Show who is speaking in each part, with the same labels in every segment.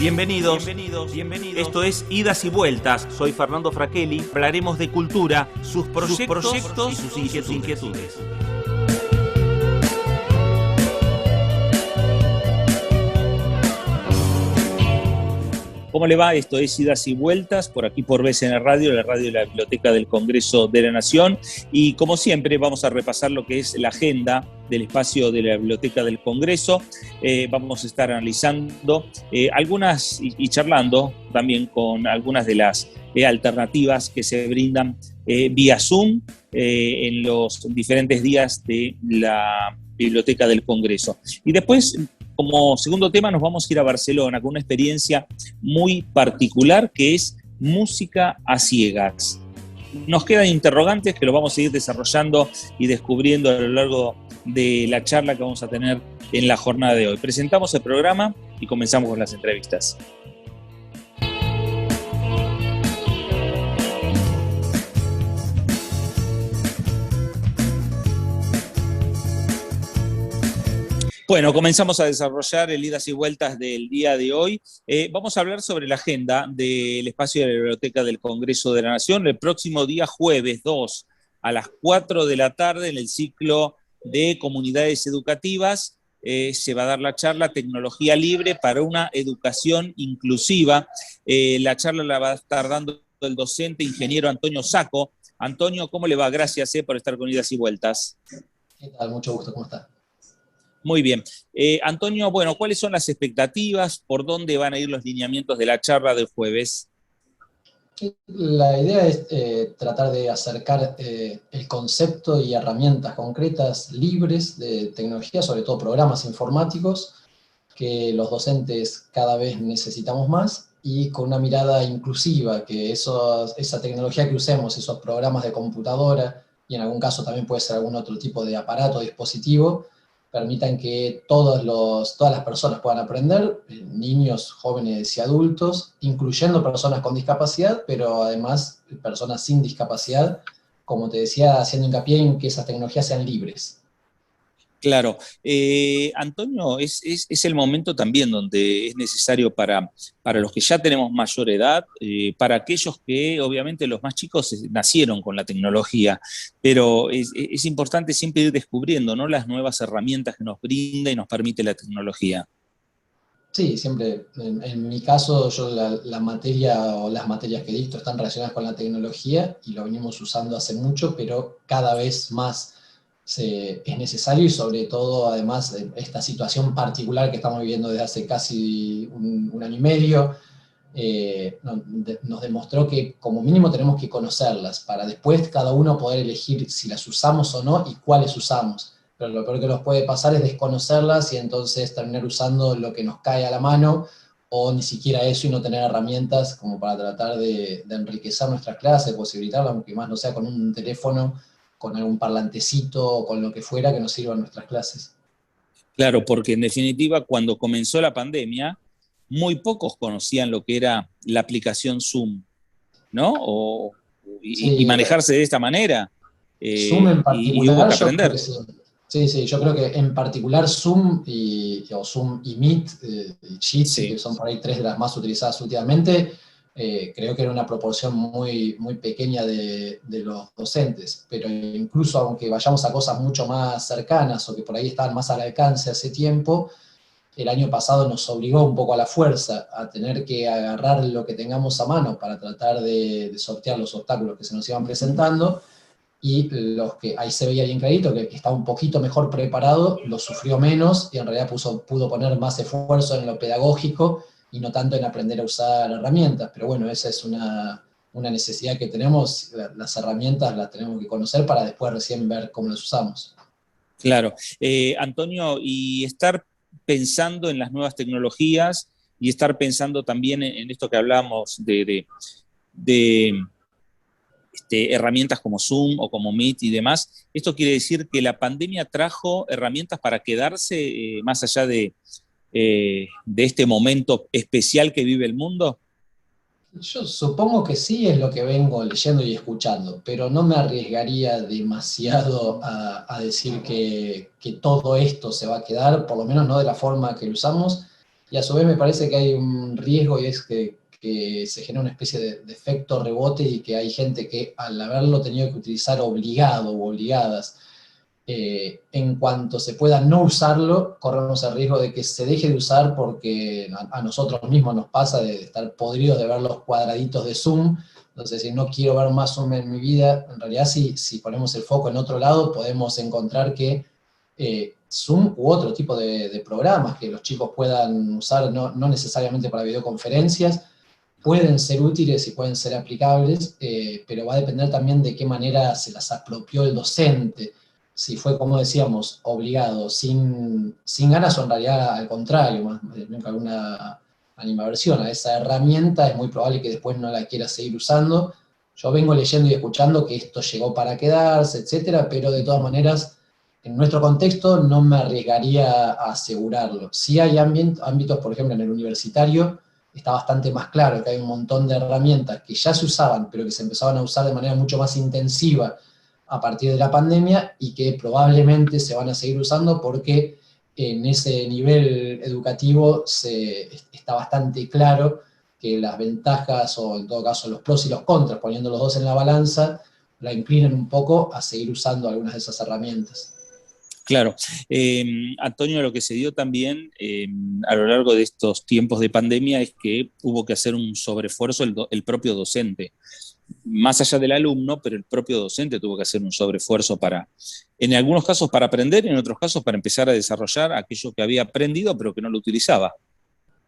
Speaker 1: Bienvenidos. Esto es Idas y Vueltas. Soy Fernando Fraquelli. Hablaremos de cultura, sus proyectos y sus inquietudes. ¿Cómo le va? Esto es Idas y Vueltas, por aquí por BCN Radio, la radio de la Biblioteca del Congreso de la Nación. Y como siempre vamos a repasar lo que es la agenda del espacio de la Biblioteca del Congreso. Vamos a estar analizando algunas y charlando también con algunas de las alternativas que se brindan vía Zoom en los diferentes días de la Biblioteca del Congreso. Y después, como segundo tema, nos vamos a ir a Barcelona con una experiencia muy particular que es música a ciegas. Nos quedan interrogantes que lo vamos a ir desarrollando y descubriendo a lo largo de la charla que vamos a tener en la jornada de hoy. Presentamos el programa y comenzamos con las entrevistas. Bueno, comenzamos a desarrollar el Idas y Vueltas del día de hoy. Vamos a hablar sobre la agenda del espacio de la Biblioteca del Congreso de la Nación. El próximo día jueves 2 a las 4 de la tarde en el ciclo de comunidades educativas se va a dar la charla Tecnología Libre para una educación inclusiva. La charla la va a estar dando el docente ingeniero Antonio Sacco. Antonio, ¿cómo le va? Gracias por estar con Idas y Vueltas.
Speaker 2: ¿Qué tal? Mucho gusto, ¿cómo está?
Speaker 1: Muy bien. Antonio, bueno, ¿cuáles son las expectativas? ¿Por dónde van a ir los lineamientos de la charla del jueves?
Speaker 2: La idea es tratar de acercar el concepto y herramientas concretas libres de tecnología, sobre todo programas informáticos, que los docentes cada vez necesitamos más, y con una mirada inclusiva, que esa tecnología que usemos, esos programas de computadora, y en algún caso también puede ser algún otro tipo de aparato o dispositivo, permitan que todas las personas puedan aprender, niños, jóvenes y adultos, incluyendo personas con discapacidad, pero además personas sin discapacidad, como te decía, haciendo hincapié en que esas tecnologías sean libres.
Speaker 1: Claro. Antonio, es el momento también donde es necesario para los que ya tenemos mayor edad, para aquellos que obviamente los más chicos nacieron con la tecnología, pero es importante siempre ir descubriendo, ¿no?, las nuevas herramientas que nos brinda y nos permite la tecnología.
Speaker 2: Sí, siempre, en mi caso, yo la materia o las materias que dicto están relacionadas con la tecnología y lo venimos usando hace mucho, pero cada vez más es necesario, y sobre todo, además, esta situación particular que estamos viviendo desde hace casi un año y medio, nos demostró que como mínimo tenemos que conocerlas para después cada uno poder elegir si las usamos o no y cuáles usamos. Pero lo peor que nos puede pasar es desconocerlas y entonces terminar usando lo que nos cae a la mano, o ni siquiera eso, y no tener herramientas como para tratar de enriquecer nuestras clases, posibilitarlas, aunque más no sea con un teléfono, con algún parlantecito o con lo que fuera que nos sirva en nuestras clases.
Speaker 1: Claro, porque en definitiva cuando comenzó la pandemia, muy pocos conocían lo que era la aplicación Zoom, ¿no? Y
Speaker 2: Sí,
Speaker 1: manejarse de esta manera.
Speaker 2: Zoom en
Speaker 1: Y hubo
Speaker 2: particular,
Speaker 1: que
Speaker 2: yo creo
Speaker 1: aprender.
Speaker 2: que sí. Sí, yo creo que en particular Zoom o Zoom y Meet y Jitsi, que
Speaker 1: Sí.
Speaker 2: son por ahí tres de las más utilizadas últimamente, creo que era una proporción muy, muy pequeña de los docentes, pero incluso aunque vayamos a cosas mucho más cercanas o que por ahí estaban más al alcance hace tiempo, el año pasado nos obligó un poco a la fuerza a tener que agarrar lo que tengamos a mano para tratar de sortear los obstáculos que se nos iban presentando, y los que ahí se veía bien clarito que el que estaba un poquito mejor preparado lo sufrió menos y en realidad pudo poner más esfuerzo en lo pedagógico y no tanto en aprender a usar herramientas. Pero bueno, esa es una necesidad que tenemos. Las herramientas las tenemos que conocer para después recién ver cómo las usamos.
Speaker 1: Claro. Antonio, y estar pensando en las nuevas tecnologías y estar pensando también en esto que hablamos de herramientas como Zoom o como Meet y demás. ¿Esto quiere decir que la pandemia trajo herramientas para quedarse más allá de este momento especial que vive el mundo?
Speaker 2: Yo supongo que sí, es lo que vengo leyendo y escuchando, pero no me arriesgaría demasiado a decir que todo esto se va a quedar, por lo menos no de la forma que lo usamos. y a su vez me parece que hay un riesgo y es que se genera una especie de efecto rebote y que hay gente que al haberlo tenido que utilizar obligado o obligadas, en cuanto se pueda no usarlo, corremos el riesgo de que se deje de usar porque a nosotros mismos nos pasa de estar podridos de ver los cuadraditos de Zoom. Entonces, si no quiero ver más Zoom en mi vida, en realidad si ponemos el foco en otro lado, podemos encontrar que Zoom u otro tipo de programas que los chicos puedan usar, no necesariamente para videoconferencias, pueden ser útiles y pueden ser aplicables, pero va a depender también de qué manera se las apropió el docente. Si fue, como decíamos, obligado, sin ganas o en realidad al contrario, más nunca alguna animaversión a esa herramienta, es muy probable que después no la quiera seguir usando. Yo vengo leyendo y escuchando que esto llegó para quedarse, etcétera, pero de todas maneras, en nuestro contexto no me arriesgaría a asegurarlo. Sí hay ámbitos, por ejemplo, en el universitario, está bastante más claro que hay un montón de herramientas que ya se usaban, pero que se empezaban a usar de manera mucho más intensiva a partir de la pandemia y que probablemente se van a seguir usando porque en ese nivel educativo está bastante claro que las ventajas o en todo caso los pros y los contras, poniendo los dos en la balanza, la inclinan un poco a seguir usando algunas de esas herramientas.
Speaker 1: Claro. Antonio, lo que se dio también a lo largo de estos tiempos de pandemia es que hubo que hacer un sobreesfuerzo el propio docente. Más allá del alumno, pero el propio docente tuvo que hacer un sobreesfuerzo en algunos casos para aprender, en otros casos para empezar a desarrollar aquello que había aprendido, pero que no lo utilizaba.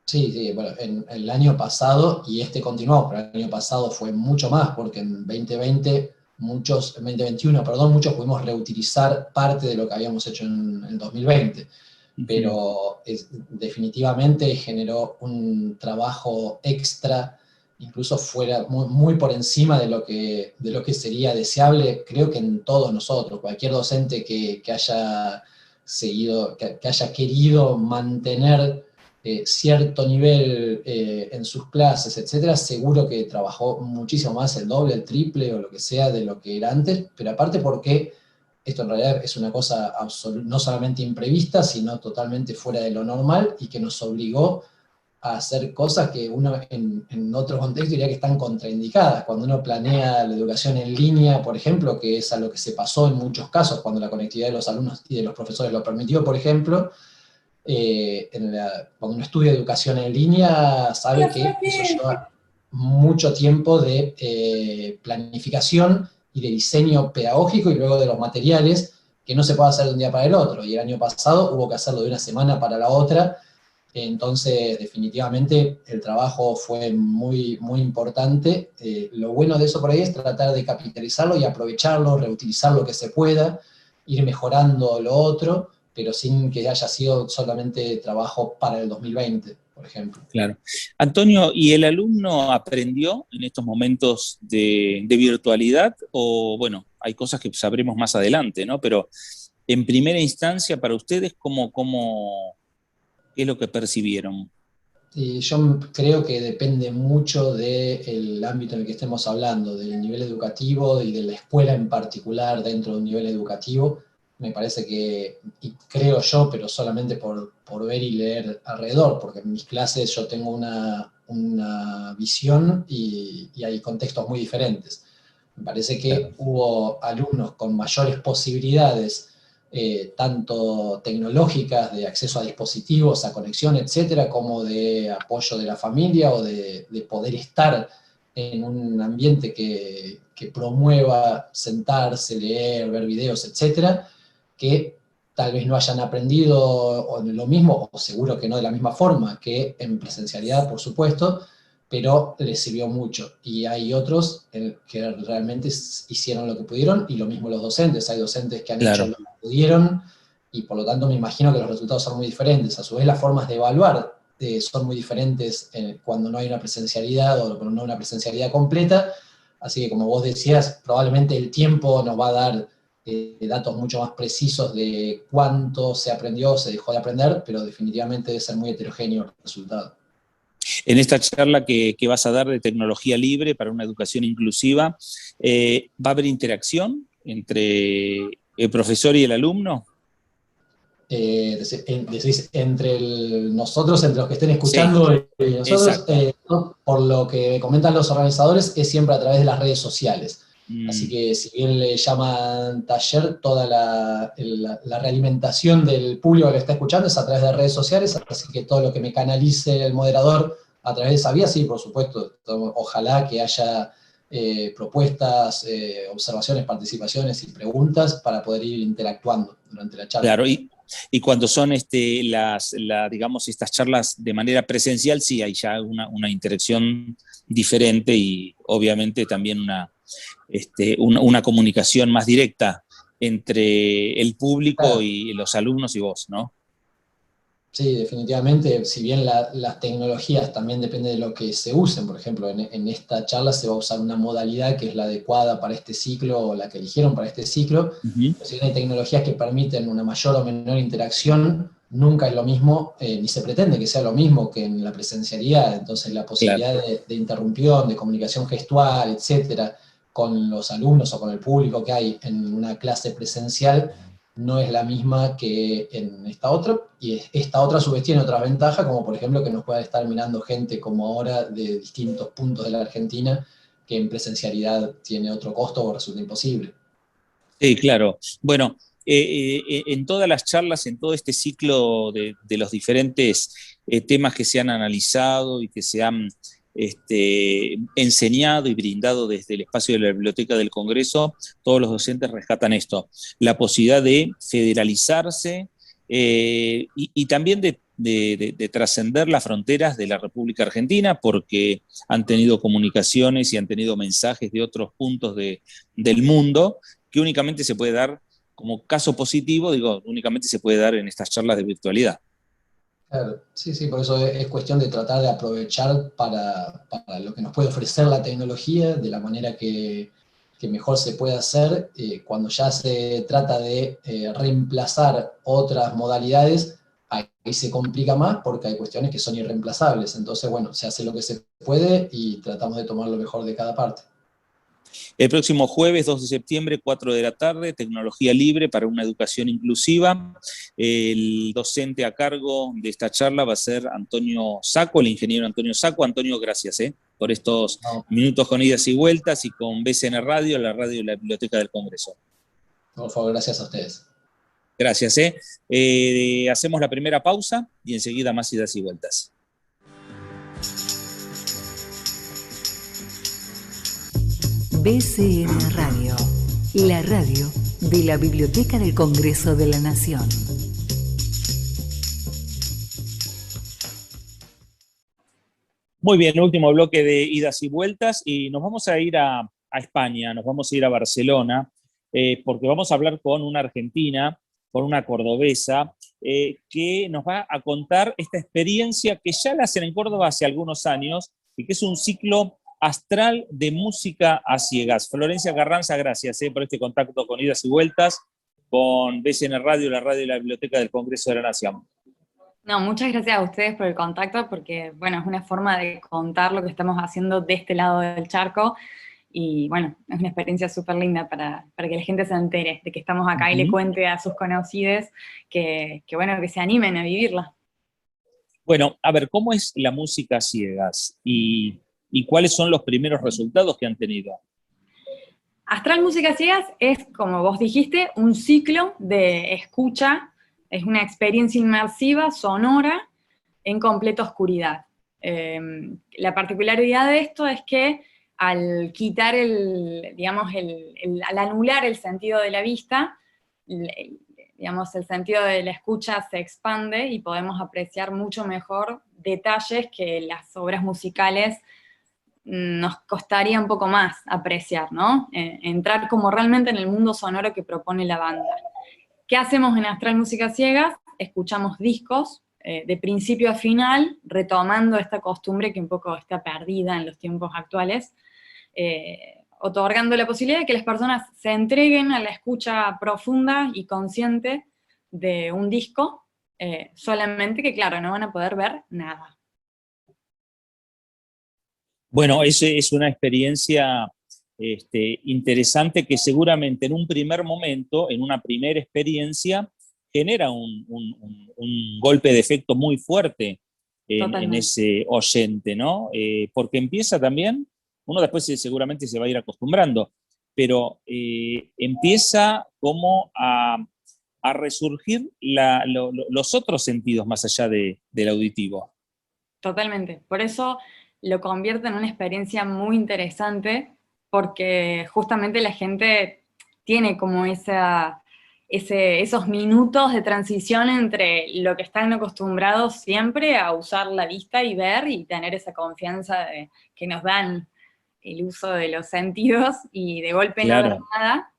Speaker 2: Sí, sí, bueno, en el año pasado, y este continuó, pero el año pasado fue mucho más, porque en 2020, en 2021, perdón, muchos pudimos reutilizar parte de lo que habíamos hecho en el 2020, pero definitivamente generó un trabajo extra, incluso fuera muy, muy por encima de lo que sería deseable, creo que en todos nosotros, cualquier docente que haya seguido, que haya querido mantener cierto nivel en sus clases, etcétera, seguro que trabajó muchísimo más, el doble, el triple o lo que sea de lo que era antes, pero aparte porque esto en realidad es una cosa no solamente imprevista, sino totalmente fuera de lo normal y que nos obligó a hacer cosas que uno en otro contexto diría que están contraindicadas. Cuando uno planea la educación en línea, por ejemplo, que es a lo que se pasó en muchos casos, cuando la conectividad de los alumnos y de los profesores lo permitió, por ejemplo, cuando uno estudia educación en línea, sabe que eso lleva mucho tiempo de planificación y de diseño pedagógico y luego de los materiales que no se puede hacer de un día para el otro. Y el año pasado hubo que hacerlo de una semana para la otra. Entonces, definitivamente, el trabajo fue muy, muy importante. Lo bueno de eso por ahí es tratar de capitalizarlo y aprovecharlo, reutilizar lo que se pueda, ir mejorando lo otro, pero sin que haya sido solamente trabajo para el 2020, por ejemplo.
Speaker 1: Claro. Antonio, ¿y el alumno aprendió en estos momentos de virtualidad? O bueno, hay cosas que sabremos más adelante, ¿no? Pero en primera instancia, para ustedes, ¿qué es lo que percibieron?
Speaker 2: Y yo creo que depende mucho del ámbito en el que estemos hablando, del nivel educativo y de la escuela en particular dentro de un nivel educativo. Me parece que, y creo yo, pero solamente por ver y leer alrededor, porque en mis clases yo tengo una visión y hay contextos muy diferentes. Me parece que hubo alumnos con mayores posibilidades tanto tecnológicas, de acceso a dispositivos, a conexión, etcétera, como de apoyo de la familia o de poder estar en un ambiente que promueva sentarse, leer, ver videos, etcétera, que tal vez no hayan aprendido o lo mismo, o seguro que no de la misma forma que en presencialidad, por supuesto, pero les sirvió mucho. Y hay otros que realmente hicieron lo que pudieron, y lo mismo los docentes. Hay docentes que han hecho
Speaker 1: Claro.
Speaker 2: lo que pudieron, y por lo tanto me imagino que los resultados son muy diferentes. A su vez, las formas de evaluar son muy diferentes cuando no hay una presencialidad o cuando no hay una presencialidad completa. Así que, como vos decías, probablemente el tiempo nos va a dar datos mucho más precisos de cuánto se aprendió o se dejó de aprender, pero definitivamente debe ser muy heterogéneo el resultado.
Speaker 1: En esta charla que vas a dar de tecnología libre para una educación inclusiva, ¿va a haber interacción entre el profesor y el alumno?
Speaker 2: decís, nosotros, entre los que estén escuchando,
Speaker 1: Sí,
Speaker 2: y nosotros, por lo que comentan los organizadores, es siempre a través de las redes sociales. Así que si bien le llaman taller, toda la realimentación del público que está escuchando es a través de redes sociales, así que todo lo que me canalice el moderador a través de esa vía, sí, por supuesto, ojalá que haya propuestas, observaciones, participaciones y preguntas para poder ir interactuando durante la charla.
Speaker 1: claro, y cuando son digamos, estas charlas de manera presencial, sí hay ya una interacción diferente y obviamente también una comunicación más directa entre el público
Speaker 2: Claro.
Speaker 1: y los alumnos y vos, ¿no?
Speaker 2: Sí, definitivamente, si bien las tecnologías también depende de lo que se usen, por ejemplo, en esta charla se va a usar una modalidad que es la adecuada para este ciclo o la que eligieron para este ciclo, pero si bien hay tecnologías que permiten una mayor o menor interacción, nunca es lo mismo, ni se pretende que sea lo mismo que en la presencialidad, entonces la
Speaker 1: Claro.
Speaker 2: posibilidad de interrupción, de comunicación gestual, etcétera, con los alumnos o con el público que hay en una clase presencial, no es la misma que en esta otra, y esta otra a su vez tiene otras ventajas, como por ejemplo que nos pueda estar mirando gente como ahora de distintos puntos de la Argentina, que en presencialidad tiene otro costo o resulta imposible.
Speaker 1: Sí, claro. Bueno, en todas las charlas, en todo este ciclo de los diferentes temas que se han analizado y que se han enseñado y brindado desde el espacio de la Biblioteca del Congreso, todos los docentes rescatan esto, la posibilidad de federalizarse y también de trascender las fronteras de la República Argentina, porque han tenido comunicaciones y han tenido mensajes de otros puntos del mundo que únicamente se puede dar como caso positivo, digo, únicamente se puede dar en estas charlas de virtualidad.
Speaker 2: Claro, sí, sí, por eso es cuestión de tratar de aprovechar para lo que nos puede ofrecer la tecnología de la manera que mejor se puede hacer. Cuando ya se trata de reemplazar otras modalidades, ahí se complica más porque hay cuestiones que son irreemplazables. Entonces, bueno, se hace lo que se puede y tratamos de tomar lo mejor de cada parte.
Speaker 1: El próximo jueves 2 de septiembre, 4 de la tarde, tecnología libre para una educación inclusiva. El docente a cargo de esta charla va a ser Antonio Sacco, el ingeniero Antonio Sacco. Antonio, gracias por estos
Speaker 2: No,
Speaker 1: minutos con idas y vueltas y con BCN Radio, la radio de la Biblioteca del Congreso.
Speaker 2: por favor, gracias a ustedes.
Speaker 1: Gracias. Hacemos la primera pausa y enseguida más idas y vueltas.
Speaker 3: BCN Radio, la radio de la Biblioteca del Congreso de la Nación.
Speaker 1: Muy bien, último bloque de idas y vueltas y nos vamos a ir a España, nos vamos a ir a Barcelona, porque vamos a hablar con una argentina, con una cordobesa, que nos va a contar esta experiencia que ya la hacen en Córdoba hace algunos años y que es un ciclo astral de música a ciegas. Florencia Carranza, gracias por este contacto con idas y vueltas, con BCN Radio, la radio de la Biblioteca del Congreso de la Nación.
Speaker 4: No, muchas gracias a ustedes por el contacto, porque bueno, es una forma de contar lo que estamos haciendo de este lado del charco, y bueno, es una experiencia súper linda para que la gente se entere de que estamos acá y le cuente a sus conocidos que bueno, que se animen a vivirla.
Speaker 1: Bueno, a ver, ¿cómo es la música a ciegas? ¿Y cuáles son los primeros resultados que han tenido?
Speaker 4: Astral Música Ciegas es, como vos dijiste, un ciclo de escucha, es una experiencia inmersiva, sonora, en completa oscuridad. La particularidad de esto es que al quitar al anular el sentido de la vista, digamos, el sentido de la escucha se expande y podemos apreciar mucho mejor detalles que las obras musicales nos costaría un poco más apreciar, ¿no? Entrar como realmente en el mundo sonoro que propone la banda. ¿Qué hacemos en Astral Música Ciegas? Escuchamos discos de principio a final, retomando esta costumbre que un poco está perdida en los tiempos actuales, otorgando la posibilidad de que las personas se entreguen a la escucha profunda y consciente de un disco, solamente que, claro, no van a poder ver nada.
Speaker 1: Bueno, es una experiencia interesante que seguramente en un primer momento, en una primera experiencia, genera un golpe de efecto muy fuerte en ese oyente, ¿no? Porque empieza también, uno después seguramente se va a ir acostumbrando, pero empieza como a resurgir los otros sentidos más allá del auditivo.
Speaker 4: Totalmente. Por eso lo convierte en una experiencia muy interesante, porque justamente la gente tiene como esos minutos de transición entre lo que están acostumbrados siempre a usar la vista y ver y tener esa confianza que nos dan el uso de los sentidos, y de golpe
Speaker 1: Claro.
Speaker 4: no ver nada.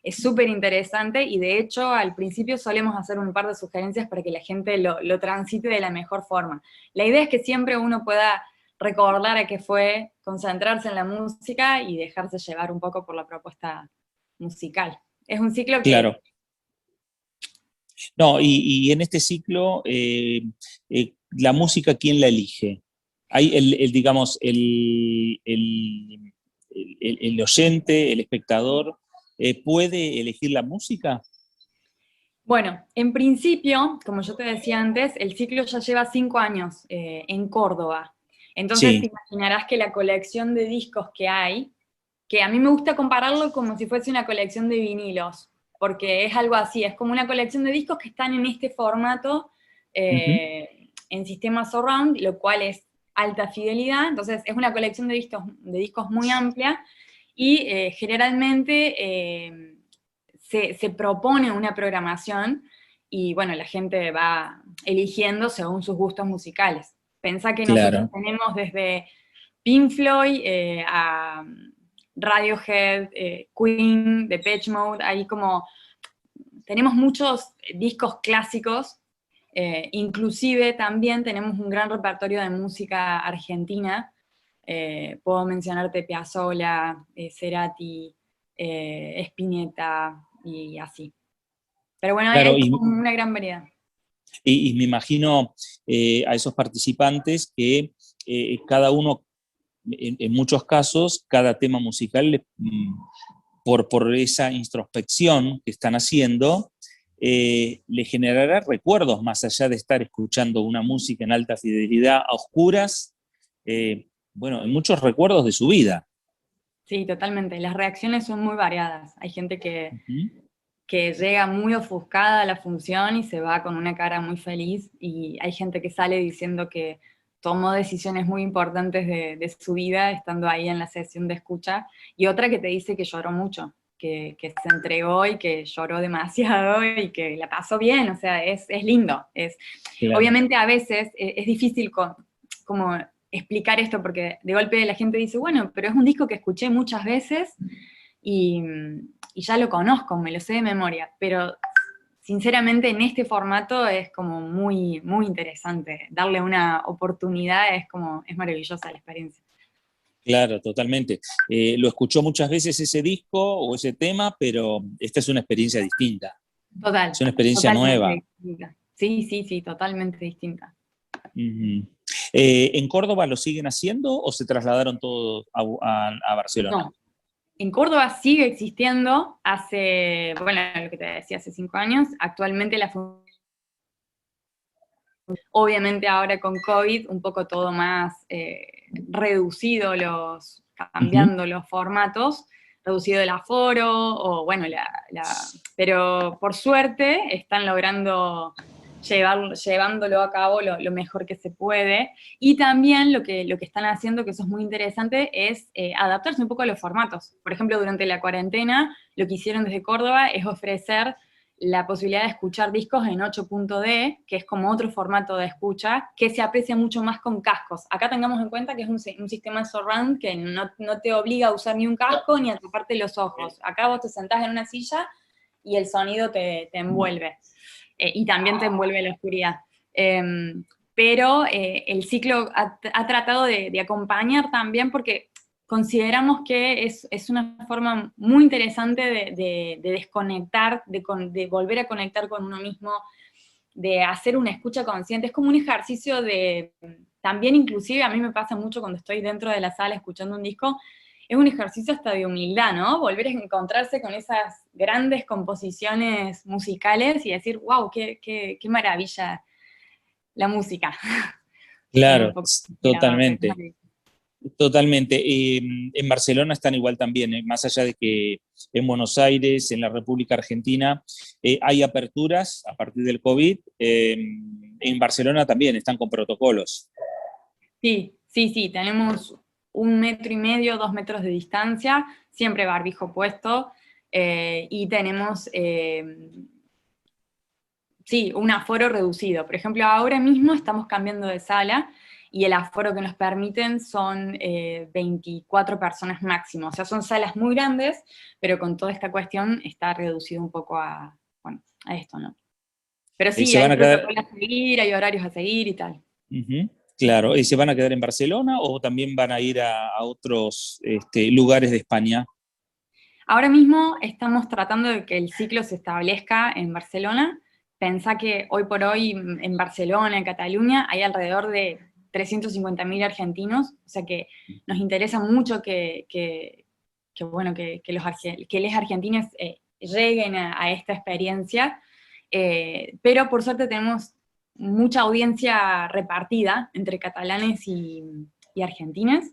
Speaker 4: Es súper interesante, y de hecho al principio solemos hacer un par de sugerencias para que la gente lo transite de la mejor forma. La idea es que siempre uno pueda recordar a qué fue, concentrarse en la música y dejarse llevar un poco por la propuesta musical. Es un ciclo que...
Speaker 1: Claro. No, y en este ciclo, la música, ¿quién la elige? Hay digamos, el oyente, el espectador, ¿puede elegir la música?
Speaker 4: Bueno, en principio, como yo te decía antes, el ciclo ya lleva 5 años en Córdoba. Entonces
Speaker 1: Sí.
Speaker 4: te imaginarás que la colección de discos que hay, que a mí me gusta compararlo como si fuese una colección de vinilos, porque es algo así, es como una colección de discos que están en este formato, en sistema surround, lo cual es alta fidelidad. Entonces es una colección de discos muy amplia, y generalmente se propone una programación, y bueno, la gente va eligiendo según sus gustos musicales. Pensá que nosotros
Speaker 1: Claro.
Speaker 4: tenemos desde Pink Floyd a Radiohead, Queen, Depeche Mode, ahí como tenemos muchos discos clásicos, inclusive también tenemos un gran repertorio de música argentina. Puedo mencionarte Piazzolla, Cerati, Spinetta y así. Pero bueno,
Speaker 1: Claro,
Speaker 4: hay como una gran variedad.
Speaker 1: y me imagino a esos participantes que cada uno, en muchos casos, cada tema musical, por esa introspección que están haciendo, le generará recuerdos más allá de estar escuchando una música en alta fidelidad, a oscuras, bueno, en muchos recuerdos de su vida.
Speaker 4: Sí, totalmente. Las reacciones son muy variadas. Hay gente que llega muy ofuscada a la función y se va con una cara muy feliz, y hay gente que sale diciendo que tomó decisiones muy importantes de su vida estando ahí en la sesión de escucha, y otra que te dice que lloró mucho, que se entregó y que lloró demasiado y que la pasó bien. O sea, es lindo.
Speaker 1: Claro.
Speaker 4: Obviamente a veces es difícil como explicar esto, porque de golpe la gente dice, bueno, pero es un disco que escuché muchas veces y ya lo conozco, me lo sé de memoria, pero sinceramente en este formato es como muy, muy interesante. Darle una oportunidad es maravillosa la experiencia.
Speaker 1: Claro, totalmente. Lo escuchó muchas veces ese disco o ese tema, pero esta es una experiencia distinta.
Speaker 4: Total.
Speaker 1: Es una experiencia nueva.
Speaker 4: Distinta. Sí, totalmente distinta.
Speaker 1: ¿En Córdoba lo siguen haciendo o se trasladaron todos a Barcelona?
Speaker 4: No. En Córdoba sigue existiendo hace, bueno, lo que te decía, hace 5 años. Actualmente obviamente ahora con COVID un poco todo más reducido, cambiando los formatos, reducido el aforo, o bueno, pero por suerte están logrando llevándolo a cabo lo mejor que se puede. Y también lo que están haciendo, que eso es muy interesante, es adaptarse un poco a los formatos. Por ejemplo, durante la cuarentena, lo que hicieron desde Córdoba es ofrecer la posibilidad de escuchar discos en 8.D, que es como otro formato de escucha, que se aprecia mucho más con cascos. Acá tengamos en cuenta que es un sistema surround que no te obliga a usar ni un casco ni a taparte los ojos. Acá vos te sentás en una silla y el sonido te envuelve. Y también te envuelve la oscuridad. Pero el ciclo ha tratado de acompañar también, porque consideramos que es una forma muy interesante de desconectar, de volver a conectar con uno mismo, de hacer una escucha consciente. Es como un ejercicio también inclusive a mí me pasa mucho cuando estoy dentro de la sala escuchando un disco, es un ejercicio hasta de humildad, ¿no? Volver a encontrarse con esas grandes composiciones musicales y decir, wow, qué maravilla la música.
Speaker 1: Claro,
Speaker 4: Inspirador.
Speaker 1: totalmente. Totalmente. En Barcelona están igual también, más allá de que en Buenos Aires, en la República Argentina, hay aperturas a partir del COVID. En Barcelona también están con protocolos.
Speaker 4: Sí, tenemos 1,5 metros, 2 metros de distancia, siempre barbijo puesto, y tenemos, un aforo reducido. Por ejemplo, ahora mismo estamos cambiando de sala, y el aforo que nos permiten son 24 personas máximo. O sea, son salas muy grandes, pero con toda esta cuestión está reducido un poco a esto, ¿no? Pero sí,
Speaker 1: ¿Se
Speaker 4: hay
Speaker 1: van a quedar?
Speaker 4: protocolos a seguir, hay horarios a seguir y tal.
Speaker 1: Ujú, claro, ¿y se van a quedar en Barcelona o también van a ir a otros lugares de España?
Speaker 4: Ahora mismo estamos tratando de que el ciclo se establezca en Barcelona. Pensá que hoy por hoy en Barcelona, en Cataluña, hay alrededor de 350.000 argentinos, o sea que nos interesa mucho que los argentinos lleguen a esta experiencia, pero por suerte tenemos mucha audiencia repartida entre catalanes y argentinos.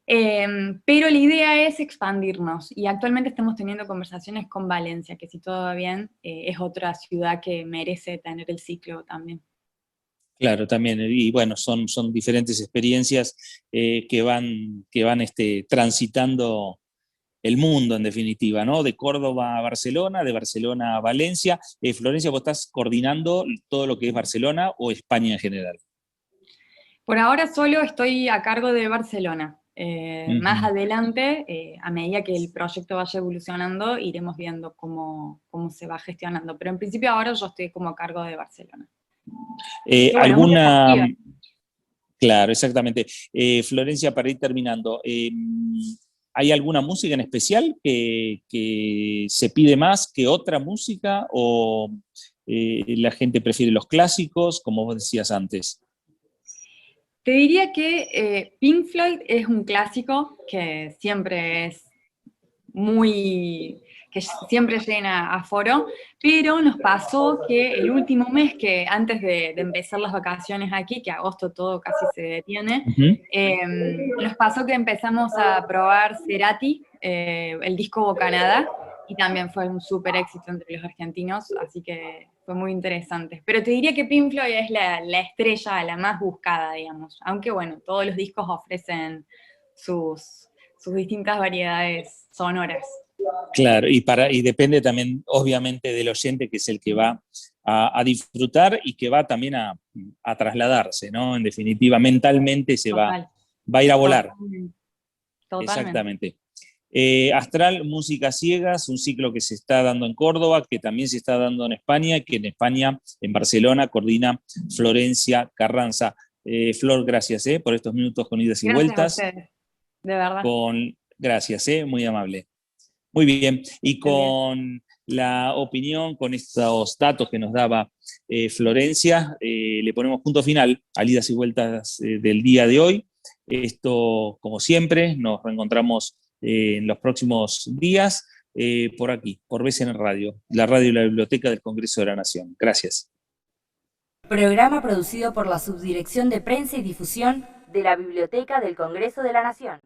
Speaker 4: Pero la idea es expandirnos, y actualmente estamos teniendo conversaciones con Valencia, que si todo va bien, es otra ciudad que merece tener el ciclo también.
Speaker 1: Claro, también, y bueno, son diferentes experiencias que van transitando el mundo en definitiva, ¿no? De Córdoba a Barcelona, de Barcelona a Valencia. Florencia, ¿vos estás coordinando todo lo que es Barcelona o España en general?
Speaker 4: Por ahora solo estoy a cargo de Barcelona. Más
Speaker 1: Ujú.
Speaker 4: adelante, a medida que el proyecto vaya evolucionando, iremos viendo cómo se va gestionando. Pero en principio ahora yo estoy como a cargo de Barcelona. Y bueno, es un
Speaker 1: ¿Alguna?
Speaker 4: desafío.
Speaker 1: Claro, exactamente. Florencia, para ir terminando, ¿hay alguna música en especial que se pide más que otra música o la gente prefiere los clásicos, como vos decías antes?
Speaker 4: Te diría que Pink Floyd es un clásico que siempre es que siempre llena aforo, pero nos pasó que el último mes, que antes de empezar las vacaciones aquí, que agosto todo casi se detiene,
Speaker 1: Ujú.
Speaker 4: nos pasó que empezamos a probar Cerati, el disco Bocanada, y también fue un súper éxito entre los argentinos, así que fue muy interesante. Pero te diría que Pink Floyd es la estrella, la más buscada, digamos, aunque bueno, todos los discos ofrecen sus distintas variedades sonoras.
Speaker 1: Claro, y depende también, obviamente, del oyente, que es el que va a disfrutar y que va también a trasladarse, ¿no? En definitiva, mentalmente
Speaker 4: Total,
Speaker 1: va a ir a volar.
Speaker 4: totalmente. Totalmente.
Speaker 1: Exactamente. Astral, Músicas Ciegas, un ciclo que se está dando en Córdoba, que también se está dando en España, que en España, en Barcelona, coordina Florencia Carranza. Flor, gracias por estos minutos con idas y
Speaker 4: Gracias a
Speaker 1: vueltas.
Speaker 4: ustedes, de verdad.
Speaker 1: Gracias, muy amable. Muy bien, y
Speaker 4: Muy bien.
Speaker 1: con la opinión, con estos datos que nos daba Florencia, le ponemos punto final a idas y vueltas del día de hoy. Esto, como siempre, nos reencontramos en los próximos días por aquí, por BCN Radio, la radio y la Biblioteca del Congreso de la Nación. Gracias.
Speaker 5: Programa producido por la Subdirección de Prensa y Difusión de la Biblioteca del Congreso de la Nación.